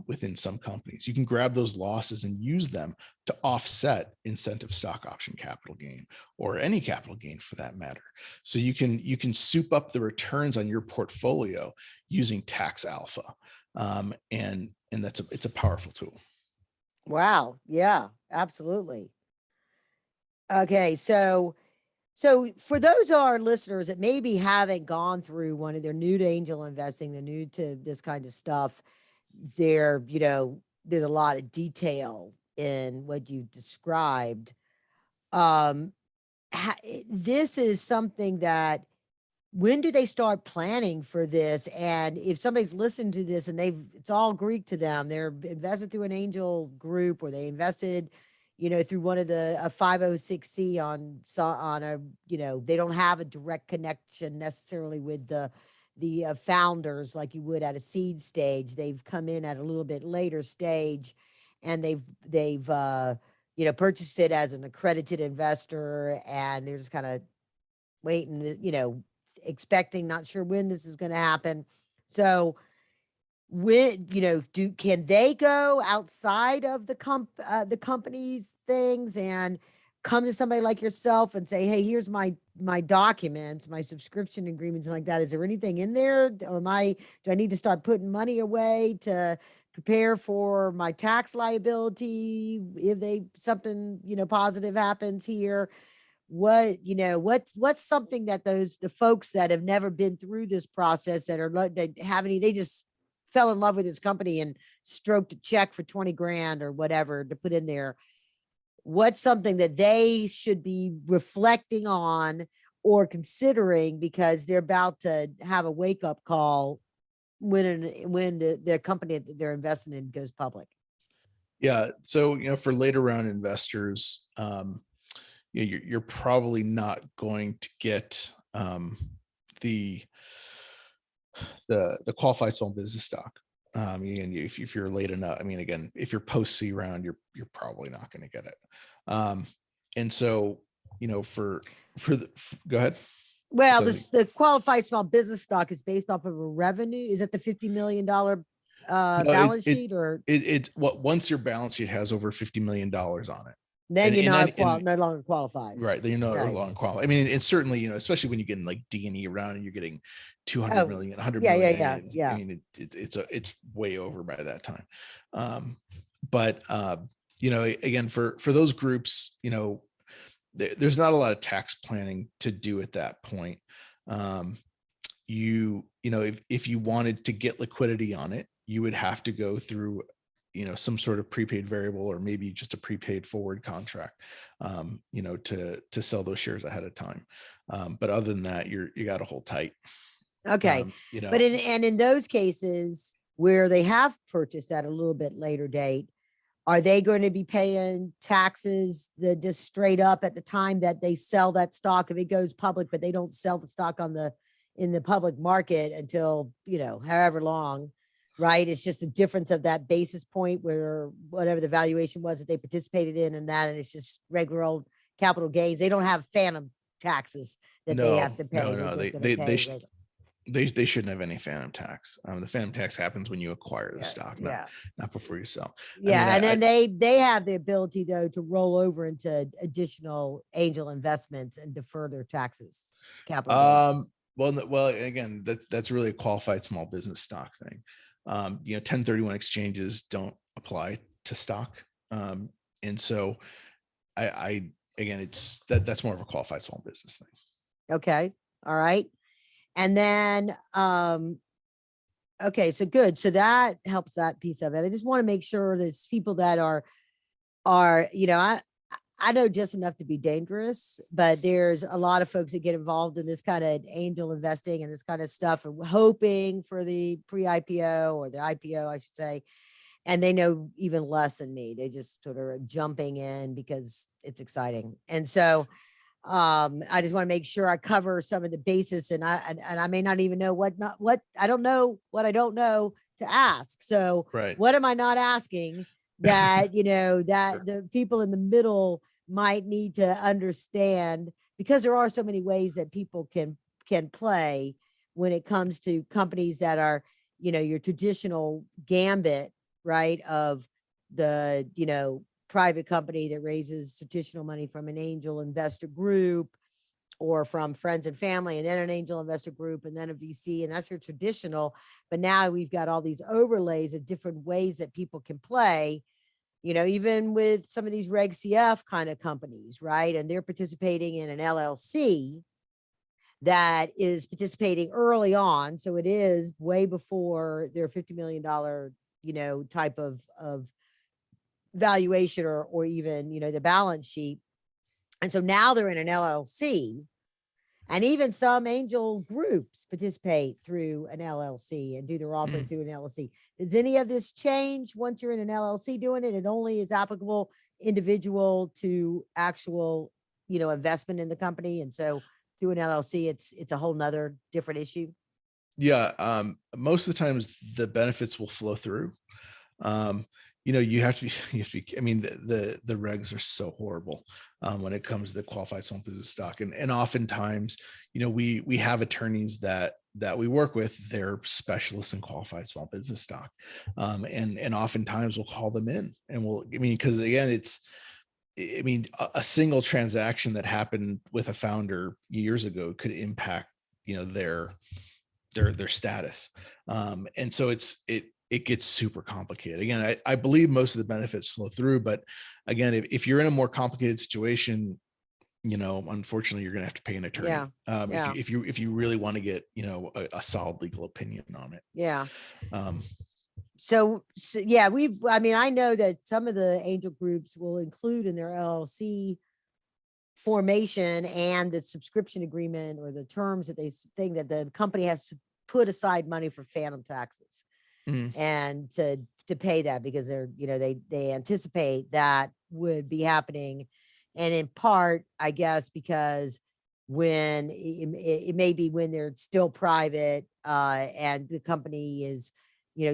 Speaker 2: within some companies. You can grab those losses and use them to offset incentive stock option capital gain, or any capital gain for that matter. So you can soup up the returns on your portfolio using tax alpha, and it's a powerful tool.
Speaker 1: Wow. Yeah, absolutely. Okay. So for those of our listeners that maybe haven't gone through one of their new to angel investing, they're new to this kind of stuff, there's a lot of detail in what you described. This is something that, when do they start planning for this? And if somebody's listened to this and it's all Greek to them, they're invested through an angel group, or they invested, through one of a 506c on a, they don't have a direct connection necessarily with the founders like you would at a seed stage. They've come in at a little bit later stage, and they've purchased it as an accredited investor, and they're just kind of waiting, expecting, not sure when this is going to happen. So can they go outside of the company's things and come to somebody like yourself and say, hey, here's my documents, my subscription agreements, and like that? Is there anything in there, or do I need to start putting money away to prepare for my tax liability if something positive happens here? What's something that the folks that have never been through this process, they just fell in love with this company and stroked a check for 20 grand or whatever to put in there, what's something that they should be reflecting on or considering, because they're about to have a wake-up call when their company that they're investing in goes public?
Speaker 2: Yeah. So, for later round investors, you're probably not going to get the qualified small business stock. And if you're late enough, again, if you're post C round, you're probably not going to get it. And so, go ahead.
Speaker 1: Well, the qualified small business stock is based off of a revenue. Is it the $50 million balance sheet, or
Speaker 2: once your balance sheet has over $50 million on it,
Speaker 1: then you're no longer qualified,
Speaker 2: right? Then you're no longer qualified. It's certainly, especially when you get in like D&E around and you're getting 200 million, 100 million.
Speaker 1: Yeah.
Speaker 2: It's way over by that time. But again, for those groups, there's not a lot of tax planning to do at that point. If you wanted to get liquidity on it, you would have to go through some sort of prepaid variable, or maybe just a prepaid forward contract, to sell those shares ahead of time. But other than that, you got to hold tight.
Speaker 1: Okay. But in those cases where they have purchased at a little bit later date, are they going to be paying taxes that just straight up at the time that they sell that stock, if it goes public, but they don't sell the stock in the public market until, however long, right? It's just a difference of that basis point where whatever the valuation was that they participated in, and it's just regular old capital gains. They don't have phantom taxes that they have to pay.
Speaker 2: No, they shouldn't have any phantom tax. The phantom tax happens when you acquire the stock, not before you sell.
Speaker 1: Yeah. Then they have the ability though to roll over into additional angel investments and defer their taxes. Capital.
Speaker 2: Well, again, that's really a qualified small business stock thing. 1031 exchanges don't apply to stock. And so again, that's more of a qualified small business thing.
Speaker 1: Okay. All right. And then, okay, so good. So that helps that piece of it. I just want to make sure there's people that are, I know just enough to be dangerous, but there's a lot of folks that get involved in this kind of angel investing and this kind of stuff, and hoping for the pre-IPO or the IPO, I should say. And they know even less than me. They just sort of are jumping in because it's exciting. And so, I just want to make sure I cover some of the basis, and I may not even know what I don't know to ask. So
Speaker 2: right.
Speaker 1: What am I not asking that, that the people in the middle might need to understand, because there are so many ways that people can play when it comes to companies that are, your traditional gambit, right? Of the, private company that raises traditional money from an angel investor group or from friends and family, and then an angel investor group, and then a VC, and that's your traditional. But now we've got all these overlays of different ways that people can play, even with some of these Reg CF kind of companies, right? And they're participating in an LLC that is participating early on. So it is way before their $50 million, type of valuation or even, the balance sheet. And so now they're in an LLC, and even some angel groups participate through an LLC and do their offering through an LLC. Does any of this change once you're in an LLC doing it? It only is applicable individual to actual, investment in the company. And so through an LLC, it's a whole nother different issue.
Speaker 2: Yeah. Most of the times the benefits will flow through. You have to be, I mean, the regs are so horrible when it comes to the qualified small business stock. And oftentimes, we have attorneys that we work with, they're specialists in qualified small business stock. And oftentimes we'll call them in and because again, a single transaction that happened with a founder years ago could impact, their status. And so it gets super complicated. Again, I believe most of the benefits flow through, but again, if you're in a more complicated situation, unfortunately, you're going to have to pay an attorney.
Speaker 1: Yeah.
Speaker 2: If you really want to get, a solid legal opinion on it.
Speaker 1: Yeah. So yeah, I know that some of the angel groups will include in their LLC formation and the subscription agreement or the terms that they think that the company has to put aside money for phantom taxes. And to pay that, because they're, they anticipate that would be happening. And in part, I guess, because when it may be when they're still private, and the company is,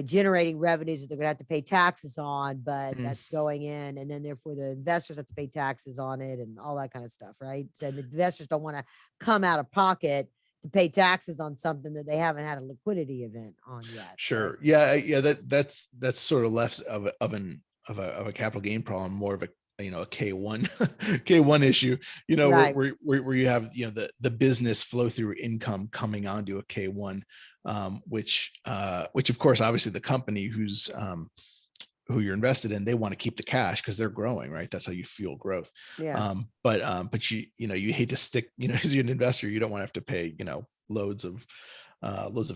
Speaker 1: generating revenues that they're gonna have to pay taxes on, but that's going in, and then therefore the investors have to pay taxes on it and all that kind of stuff, right? So the investors don't want to come out of pocket to pay taxes on something that they haven't had a liquidity event on yet.
Speaker 2: Sure.
Speaker 1: Right?
Speaker 2: Yeah. That's sort of less of a capital gain problem, more of a K1 K1 issue,
Speaker 1: Right.
Speaker 2: where you have, the business flow through income coming onto a K1, which of course, obviously the company who you're invested in, they want to keep the cash because they're growing, right? That's how you fuel growth.
Speaker 1: Yeah.
Speaker 2: But you hate to stick, as an investor, you don't want to have to pay, loads of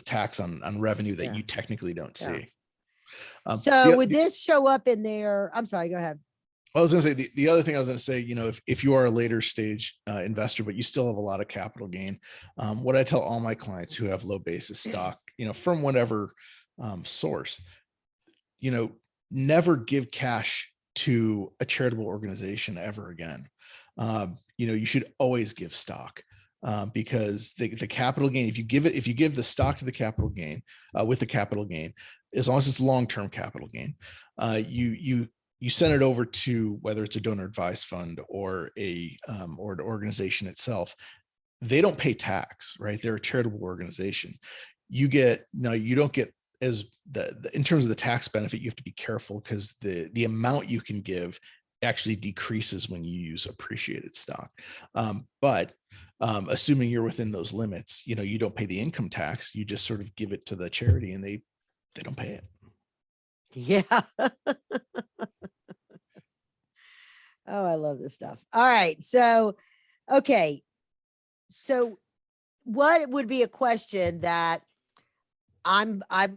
Speaker 2: tax on revenue that you technically don't see.
Speaker 1: So would this show up in there? I'm sorry, go ahead.
Speaker 2: I was going to say the other thing I was going to say, if you are a later stage investor, but you still have a lot of capital gain, what I tell all my clients who have low basis stock, from whatever source, never give cash to a charitable organization ever again. You should always give stock. Because the capital gain, if you give the stock to the capital gain, with the capital gain, as long as it's long-term capital gain, you send it over to, whether it's a donor advised fund or an organization itself. They don't pay tax, right? They're a charitable organization. You don't get as in terms of the tax benefit. You have to be careful because the amount you can give actually decreases when you use appreciated stock. But assuming you're within those limits, you don't pay the income tax. You just sort of give it to the charity and they don't pay it.
Speaker 1: Yeah. Oh, I love this stuff. All right. So, okay. So what would be a question that I'm a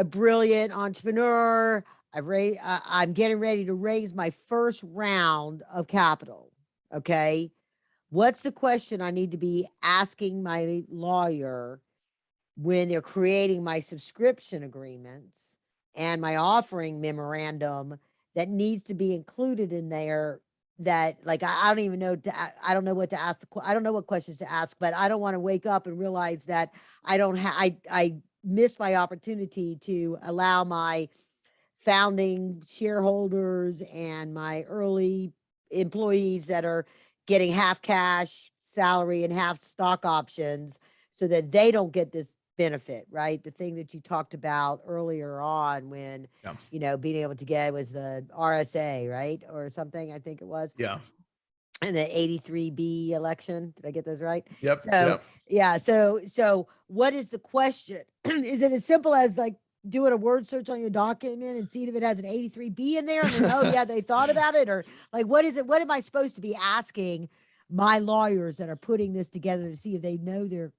Speaker 1: brilliant entrepreneur. I'm getting ready to raise my first round of capital. Okay. What's the question I need to be asking my lawyer when they're creating my subscription agreements and my offering memorandum that needs to be included in there? That, like, I don't even know, I don't know what to ask. I don't know what questions to ask, but I don't want to wake up and realize that I don't have, I missed my opportunity to allow my founding shareholders and my early employees that are getting half cash salary and half stock options so that they don't get this benefit, right? The thing that you talked about earlier on when,
Speaker 2: Yeah.
Speaker 1: being able to get was the RSA, right? Or something, I think it was.
Speaker 2: Yeah.
Speaker 1: And the 83B election. Did I get those right?
Speaker 2: Yep.
Speaker 1: So,
Speaker 2: Yep.
Speaker 1: yeah. So what is the question? Is it as simple as like doing a word search on your document and seeing if it has an 83B in there and then, oh yeah, they thought about it? Or like, what is it? What am I supposed to be asking my lawyers that are putting this together to see if they know their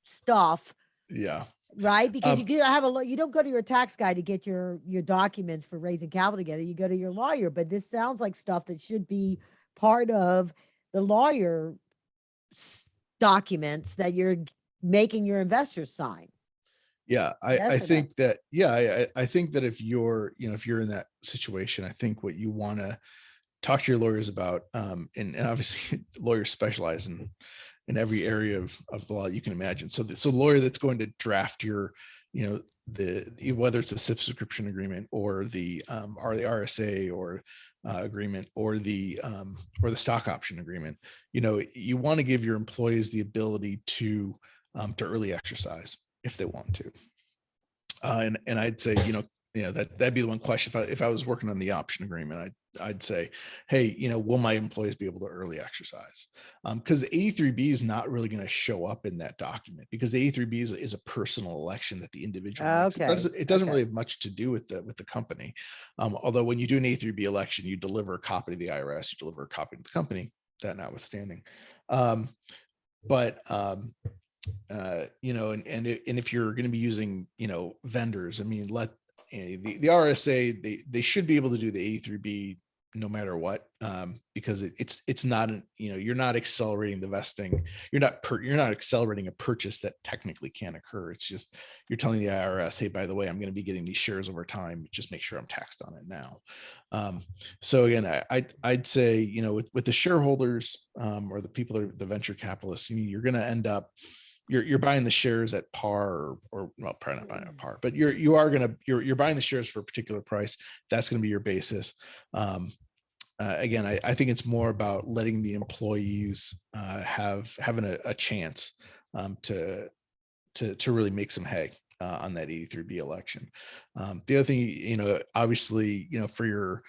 Speaker 1: stuff?
Speaker 2: Yeah.
Speaker 1: Right. Because you have you don't go to your tax guy to get your documents for raising capital together. You go to your lawyer, but this sounds like stuff that should be part of the lawyer documents that you're making your investors sign.
Speaker 2: Yeah,
Speaker 1: Yes
Speaker 2: I
Speaker 1: or no?
Speaker 2: think that, yeah, I think that if you're, if you're in that situation, I think what you want to talk to your lawyers about, and obviously lawyers specialize in every area of the law you can imagine. So the lawyer that's going to draft your, whether it's a subscription agreement or the RSA or agreement or the stock option agreement, you want to give your employees the ability to early exercise if they want to. And I'd say, that'd be the one question. If I was working on the option agreement, I'd say, hey, will my employees be able to early exercise? Because the 83B is not really going to show up in that document because the 83B is a personal election that the individual makes. It doesn't really have much to do with the company. Although when you do an 83B election, you deliver a copy to the IRS, you deliver a copy to the company, that notwithstanding. And if you're going to be using, vendors, I mean, the RSA, they should be able to do the 83B no matter what, because it's not, you're not accelerating the vesting. You're not accelerating a purchase that technically can't occur. It's just, you're telling the IRS, hey, by the way, I'm going to be getting these shares over time. Just make sure I'm taxed on it now. So again, I'd say, with the shareholders, or the people that are the venture capitalists, you're going to end up, you're buying the shares at par or well, probably not buying at par, but you're buying the shares for a particular price. That's going to be your basis. Again, I think it's more about letting the employees having a chance to really make some hay on that 83B election. The other thing, obviously, for your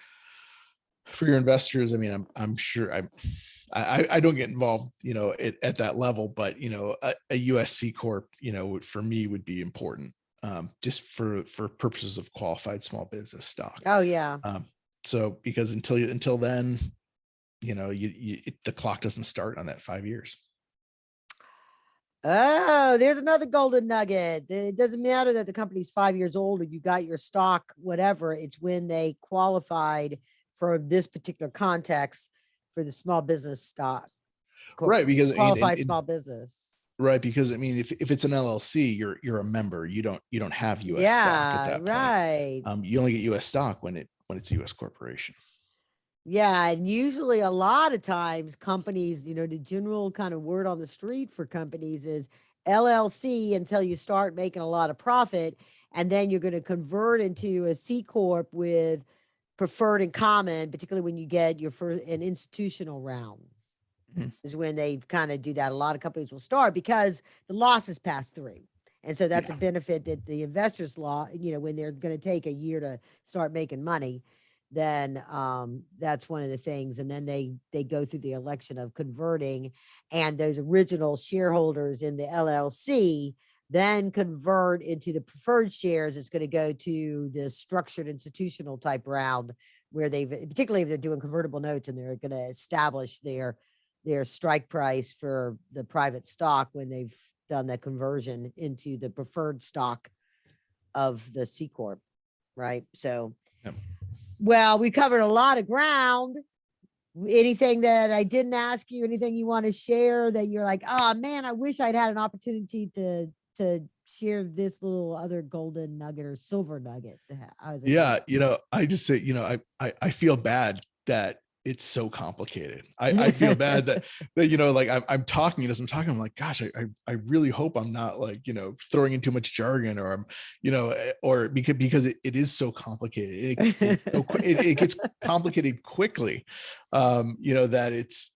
Speaker 2: investors, I mean, I'm sure I don't get involved, at that level, but, a US C Corp, for me would be important, just for purposes of qualified small business stock.
Speaker 1: Oh yeah.
Speaker 2: So because until then, the clock doesn't start on that 5 years.
Speaker 1: Oh, there's another golden nugget. It doesn't matter that the company's 5 years old or you got your stock, whatever. It's when they qualified for this particular context for the small business stock.
Speaker 2: Right. Because
Speaker 1: qualified small business.
Speaker 2: Right. Because I mean, if it's an LLC, you're a member. You don't have US stock at that point.
Speaker 1: Right.
Speaker 2: You only get US stock when it's a US corporation.
Speaker 1: Yeah, and usually a lot of times companies, the general kind of word on the street for companies is LLC until you start making a lot of profit, and then you're going to convert into a C Corp with preferred and common, particularly when you get your first an institutional round. Is when they kind of do that. A lot of companies will start because the losses pass through. And so that's a benefit that the investors when they're going to take a year to start making money, then that's one of the things. And then they go through the election of converting, and those original shareholders in the LLC then convert into the preferred shares. It's going to go to the structured institutional type round where particularly if they're doing convertible notes and they're going to establish their strike price for the private stock when they've done that conversion into the preferred stock of the C Corp. Right. So, well, we covered a lot of ground. Anything that I didn't ask you, anything you want to share that you're like, oh man, I wish I'd had an opportunity to share this little other golden nugget or silver nugget.
Speaker 2: I just say, I feel bad that it's so complicated. I feel bad that, you know, like I'm talking as I'm talking, I'm like, gosh, I really hope I'm not like, you know, throwing in too much jargon, or I'm, you know, or because it is so complicated. It gets complicated quickly. You know, that it's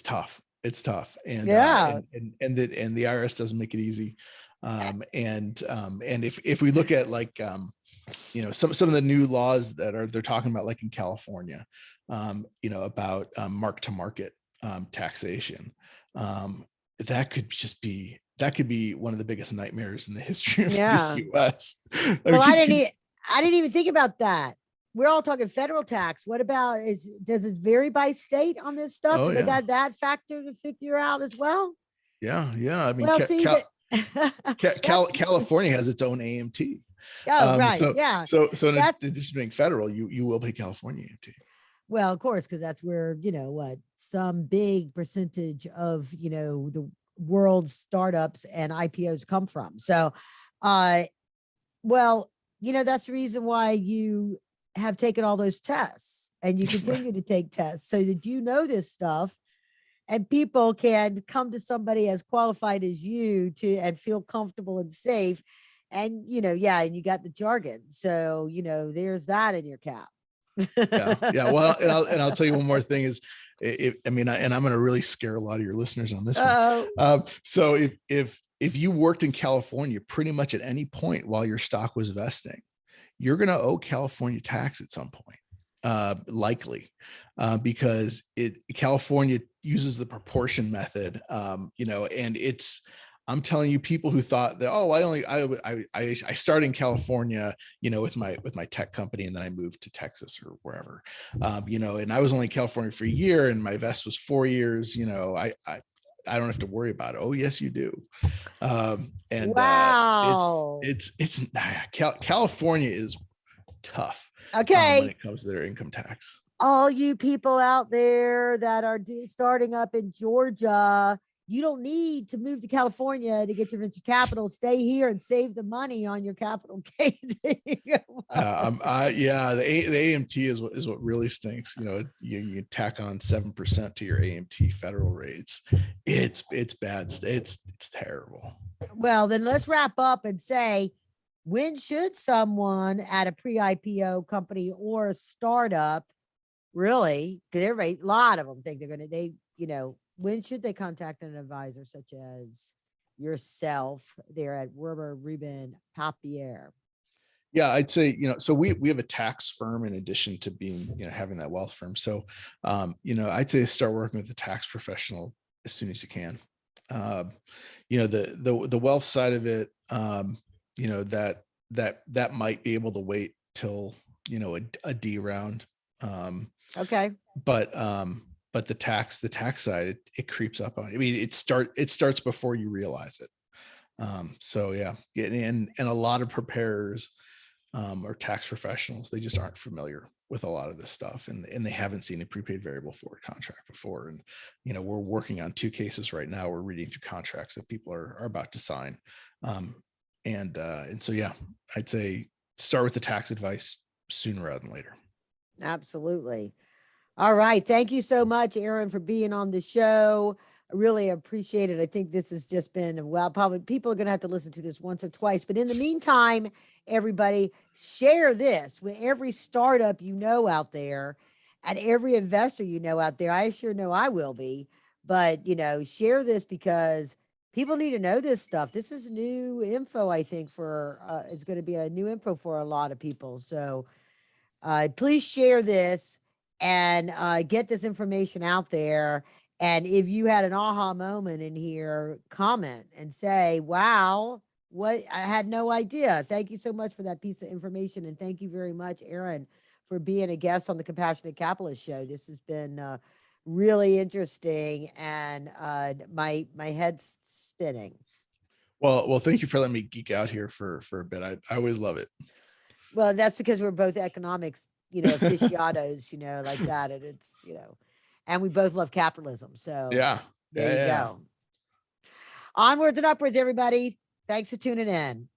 Speaker 2: tough. It's tough.
Speaker 1: Yeah.
Speaker 2: And the IRS doesn't make it easy. And if we look at like, you know, some of the new laws that they're talking about, like in California, you know, about mark to market taxation, that could be one of the biggest nightmares in the history of
Speaker 1: Yeah.
Speaker 2: the US.
Speaker 1: Well, I didn't even think about that. We're all talking federal tax. What about does it vary by state on this stuff?
Speaker 2: Oh
Speaker 1: Do they
Speaker 2: yeah,
Speaker 1: got that factor to figure out as well?
Speaker 2: yeah. I mean,
Speaker 1: Well, see that.
Speaker 2: California has its own AMT.
Speaker 1: Oh, right. Yeah.
Speaker 2: So in
Speaker 1: That's
Speaker 2: addition to being federal, you will pay California AMT.
Speaker 1: well, of course, because that's where, you know, what some big percentage of, you know, the world's startups and IPOs come from. So, uh, well, you know, that's the reason why you have taken all those tests and you continue to take tests so that you know this stuff and people can come to somebody as qualified as you to and feel comfortable and safe. And, you know, yeah, and you got the jargon. So, you know, there's that in your cap.
Speaker 2: Yeah. Well, and I'll tell you one more thing is, I mean, and I'm going to really scare a lot of your listeners on this
Speaker 1: Oh,
Speaker 2: one. So if you worked in California pretty much at any point while your stock was vesting, you're going to owe California tax at some point, likely, because California uses the proportion method, you know, and I'm telling you, people who thought that, oh, I started in California, you know, with my tech company, and then I moved to Texas or wherever, you know, and I was only in California for a year, and my vest was 4 years. You know, I don't have to worry about it. Oh, yes, you do. And
Speaker 1: wow.
Speaker 2: California is tough when
Speaker 1: Okay.
Speaker 2: it comes to their income tax.
Speaker 1: All you people out there that are starting up in Georgia, you don't need to move to California to get your venture capital. Stay here and save the money on your capital gains.
Speaker 2: Yeah, the AMT is what really stinks. You know, you tack on 7% to your AMT federal rates. It's bad. It's terrible.
Speaker 1: Well, then let's wrap up and say, when should someone at a pre-IPO company or a startup really, because everybody, a lot of them think you know, when should they contact an advisor such as yourself there at Werba, Rubin, Papier?
Speaker 2: Yeah, I'd say, you know, so we have a tax firm in addition to being, you know, having that wealth firm. So, you know, I'd say start working with a tax professional as soon as you can. You know, the wealth side of it, you know, that might be able to wait till, you know, a D round.
Speaker 1: Okay.
Speaker 2: But the tax side, it creeps up on. I mean, it starts before you realize it. So yeah, and a lot of preparers or tax professionals, they just aren't familiar with a lot of this stuff, and they haven't seen a prepaid variable forward contract before. And you know, we're working on 2 cases right now. We're reading through contracts that people are about to sign, and so yeah, I'd say start with the tax advice sooner rather than later.
Speaker 1: Absolutely. All right. Thank you so much, Aaron, for being on the show. I really appreciate it. I think this has just been, well, probably people are going to have to listen to this once or twice. But in the meantime, everybody, share this with every startup you know out there and every investor you know out there. I sure know I will be. But, you know, share this because people need to know this stuff. This is new info, I think, it's going to be a new info for a lot of people. So please share this and get this information out there. And if you had an aha moment in here, comment and say, wow, what I had no idea. Thank you so much for that piece of information. And thank you very much, Aaron, for being a guest on the Compassionate Capitalist Show. This has been really interesting and my head's spinning.
Speaker 2: Well, thank you for letting me geek out here for a bit. I always love it.
Speaker 1: Well, that's because we're both economics, you know, aficionados, you know, like that. And it's, you know, and we both love capitalism. So
Speaker 2: Yeah.
Speaker 1: there you go. Onwards and upwards, everybody. Thanks for tuning in.